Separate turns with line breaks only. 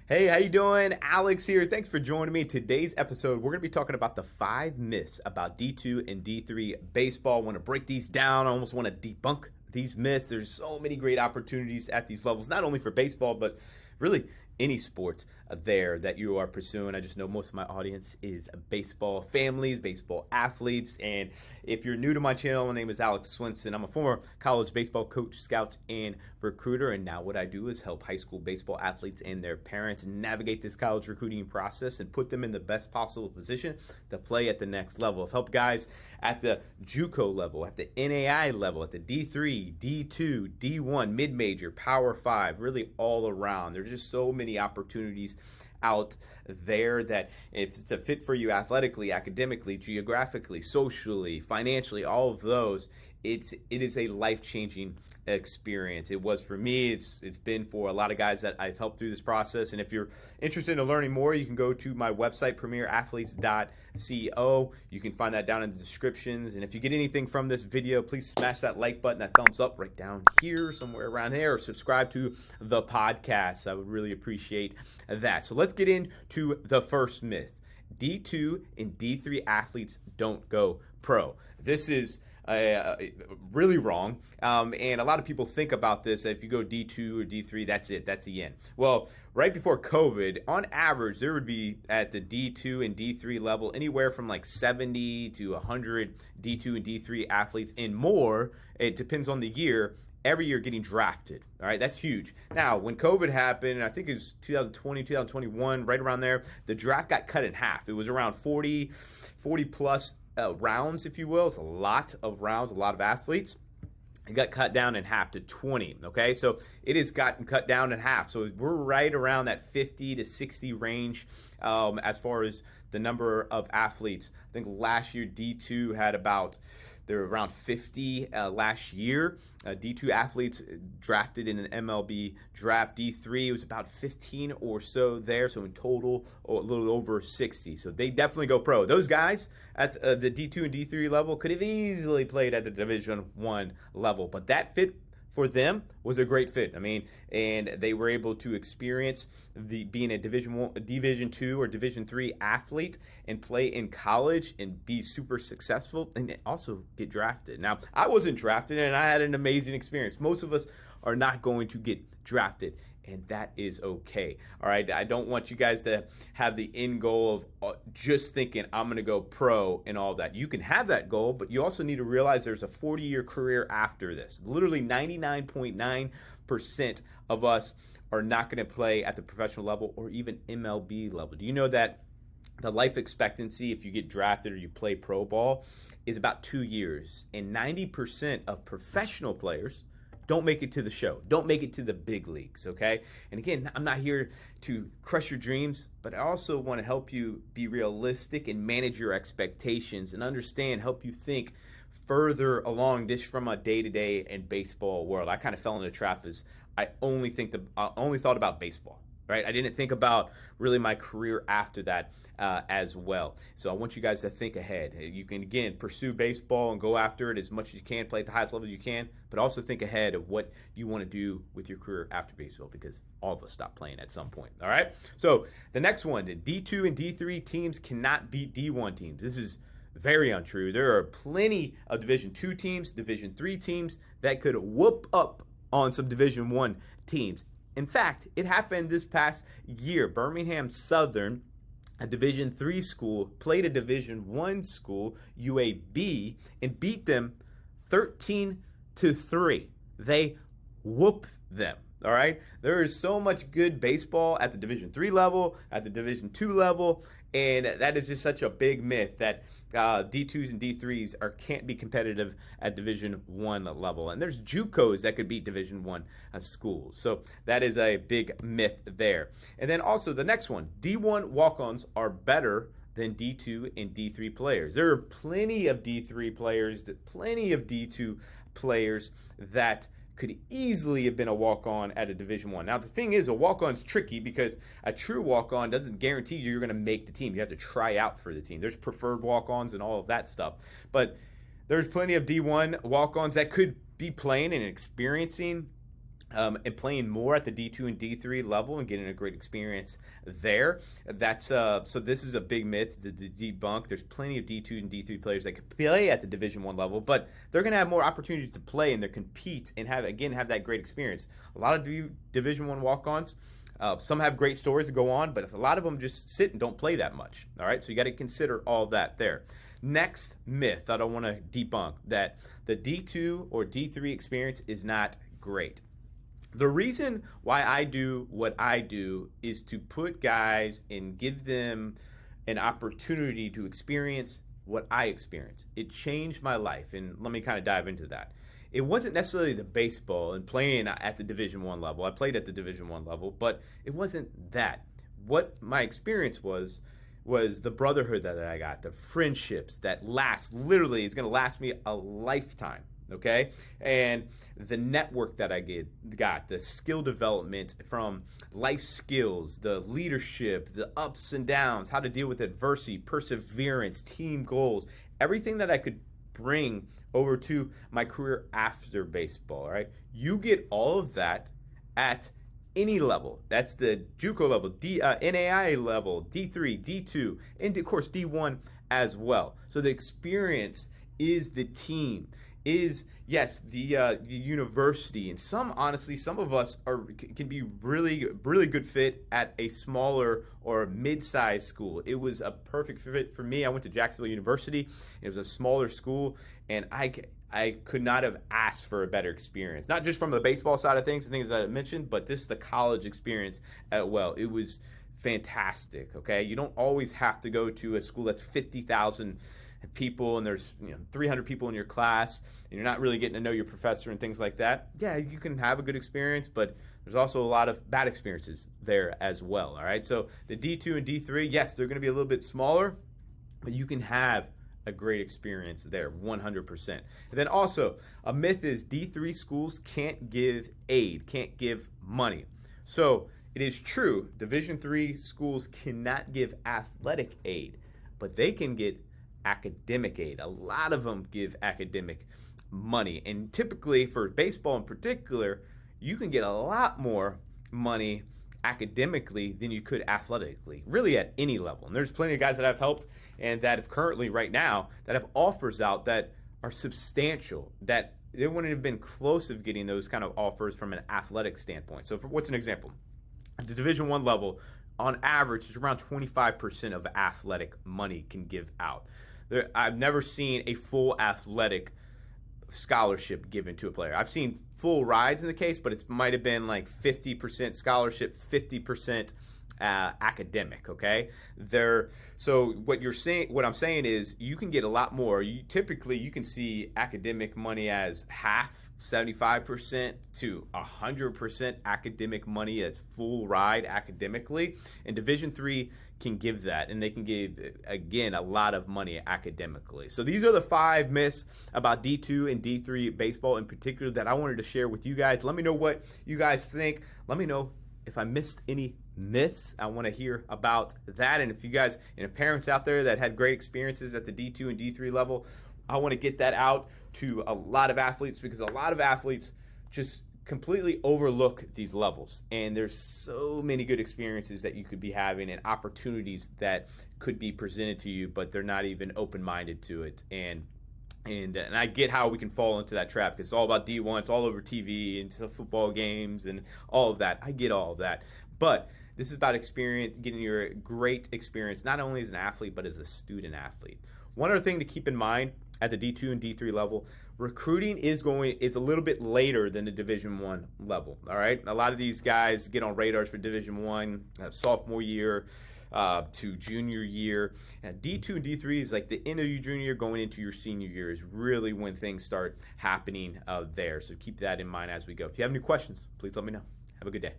Hey, how you doing? Alex here. Thanks for joining me. Today's episode, we're going to be talking about the 5 myths about D2 and D3 baseball. I want to break these down. I almost want to debunk these myths. There's so many great opportunities at these levels, not only for baseball, but really any sport there that you are pursuing. I just know most of my audience is baseball families, baseball athletes. And if you're new to my channel, my name is Alex Swinson. I'm a former college baseball coach, scout, and recruiter. And now what I do is help high school baseball athletes and their parents navigate this college recruiting process and put them in the best possible position to play at the next level. I've helped guys at the JUCO level, at the NAI level, at the D3, D2, D1, mid-major, Power 5, really all around. There's just so many opportunities out there that if it's a fit for you athletically, academically, geographically, socially, financially, all of those, it is a life-changing experience. It was for me. It's been for a lot of guys that I've helped through this process. And if you're interested in learning more, you can go to my website, premierathletes.co. You can find that down in the descriptions. And if you get anything from this video, please smash that like button, that thumbs up right down here, somewhere around here, or subscribe to the podcast. I would really appreciate that. So let's get into the first myth. D2 and D3 athletes don't go pro. This is really wrong, and a lot of people think about this, that if you go D2 or D3, that's it, that's the end. Well, right before COVID, on average, there would be at the D2 and D3 level anywhere from like 70 to 100 D2 and D3 athletes and more. It depends on the year. Every year getting drafted. All right, that's huge. Now, when COVID happened, I think it was 2020, 2021, right around there, the draft got cut in half. It was around 40 plus rounds, if you will. It's a lot of rounds, a lot of athletes. It got cut down in half to 20, okay? So it has gotten cut down in half. So we're right around that 50 to 60 range as far as the number of athletes. I think last year D2 had there were around 50 last year. D2 athletes drafted in an MLB draft. D3 was about 15 or so there. So in total, a little over 60. So they definitely go pro. Those guys at the D2 and D3 level could have easily played at the Division I level. But that fit for them was a great fit. I mean, and they were able to experience being a Division II or Division III athlete and play in college and be super successful and also get drafted. Now, I wasn't drafted and I had an amazing experience. Most of us are not going to get drafted, and that is okay. All right, I don't want you guys to have the end goal of just thinking I'm going to go pro and all that. You can have that goal, but you also need to realize there's a 40-year career after this. Literally 99.9% of us are not going to play at the professional level or even MLB level. Do you know that the life expectancy, if you get drafted or you play pro ball, is about 2 years, and 90% of professional players don't make it to the show, don't make it to the big leagues, okay? And again, I'm not here to crush your dreams, but I also want to help you be realistic and manage your expectations and help you think further along this from a day-to-day and baseball world. I kind of fell in the trap as I only thought about baseball. Right? I didn't think about really my career after that as well. So I want you guys to think ahead. You can, again, pursue baseball and go after it as much as you can, play at the highest level you can, but also think ahead of what you want to do with your career after baseball, because all of us stop playing at some point. All right? So the next one, the D2 and D3 teams cannot beat D1 teams. This is very untrue. There are plenty of Division II teams, Division III teams that could whoop up on some Division I teams. In fact, it happened this past year. Birmingham Southern, a Division III school, played a Division I school, UAB, and beat them 13-3. They whooped them. All right? There is so much good baseball at the Division III level, at the Division II level, and that is just such a big myth that D2s and D3s can't be competitive at Division I level. And there's JUCOs that could beat Division I schools. So that is a big myth there. And then also the next one, D1 walk-ons are better than D2 and D3 players. There are plenty of D3 players, plenty of D2 players that could easily have been a walk-on at a Division I. Now, the thing is, a walk-on's tricky because a true walk-on doesn't guarantee you're going to make the team. You have to try out for the team. There's preferred walk-ons and all of that stuff. But there's plenty of D1 walk-ons that could be playing and experiencing and playing more at the D2 and D3 level and getting a great experience there. That's so this is a big myth to debunk. There's plenty of D2 and D3 players that can play at the Division 1 level, but they're going to have more opportunities to play and they compete and have that great experience. A lot of Division 1 walk-ons, some have great stories to go on, but a lot of them just sit and don't play that much. All right, so you got to consider all that there. Next myth that I want to debunk, that the D2 or D3 experience is not great. The reason why I do what I do is to put guys and give them an opportunity to experience what I experienced. It changed my life, and let me kind of dive into that. It wasn't necessarily the baseball and playing at the Division 1 level. I played at the Division 1 level, but it wasn't that. What my experience was the brotherhood that I got, the friendships that last, literally, it's going to last me a lifetime. Okay, and the network that I got, the skill development from life skills, the leadership, the ups and downs, how to deal with adversity, perseverance, team goals, everything that I could bring over to my career after baseball. All right, you get all of that at any level. That's the JUCO level, NAIA level, D3, D2, and of course D1 as well. So the experience is the team. Is yes the university, and honestly some of us can be really good fit at a smaller or mid-sized school. It was a perfect fit for me. I went to Jacksonville University. It was a smaller school, and I could not have asked for a better experience. Not just from the baseball side of things, the things that I mentioned, but this the college experience as well. It was fantastic. Okay, you don't always have to go to a school that's 50,000 people and there's 300 people in your class and you're not really getting to know your professor and things like that. Yeah, you can have a good experience, but there's also a lot of bad experiences there as well. All right, so the D2 and D3, yes, they're going to be a little bit smaller, but you can have a great experience there, 100%. And then also, a myth is D3 schools can't give aid, can't give money. So it is true, Division 3 schools cannot give athletic aid, but they can get academic aid. A lot of them give academic money, and typically for baseball in particular, you can get a lot more money academically than you could athletically, really at any level. And there's plenty of guys that I've helped and that have currently right now that have offers out that are substantial, that they wouldn't have been close of getting those kind of offers from an athletic standpoint. So what's an example? At the Division 1 level, on average, it's around 25% of athletic money can give out. I've never seen a full athletic scholarship given to a player. I've seen full rides in the case, but it might have been like 50% scholarship, 50% academic. Okay, so what I'm saying is you can get a lot more. Typically you can see academic money as half, 75% to 100% academic money as full ride academically, and Division 3 can give that, and they can give, again, a lot of money academically. So these are the 5 myths about D2 and D3 baseball in particular that I wanted to share with you guys. Let me know what you guys think. Let me know if I missed any myths. I want to hear about that. And if you guys, parents out there that had great experiences at the D2 and D3 level, I want to get that out to a lot of athletes, because a lot of athletes just completely overlook these levels, and there's so many good experiences that you could be having and opportunities that could be presented to you, but they're not even open-minded to it. And I get how we can fall into that trap, because it's all about D1, it's all over TV and football games and all of that. I get all of that, but this is about experience, getting your great experience, not only as an athlete, but as a student athlete. One other thing to keep in mind at the D2 and D3 level, recruiting is a little bit later than the Division 1 level. All right, a lot of these guys get on radars for Division 1 sophomore year to junior year. And D2 and D3 is like the end of your junior year going into your senior year is really when things start happening there. So keep that in mind as we go. If you have any questions, please let me know. Have a good day.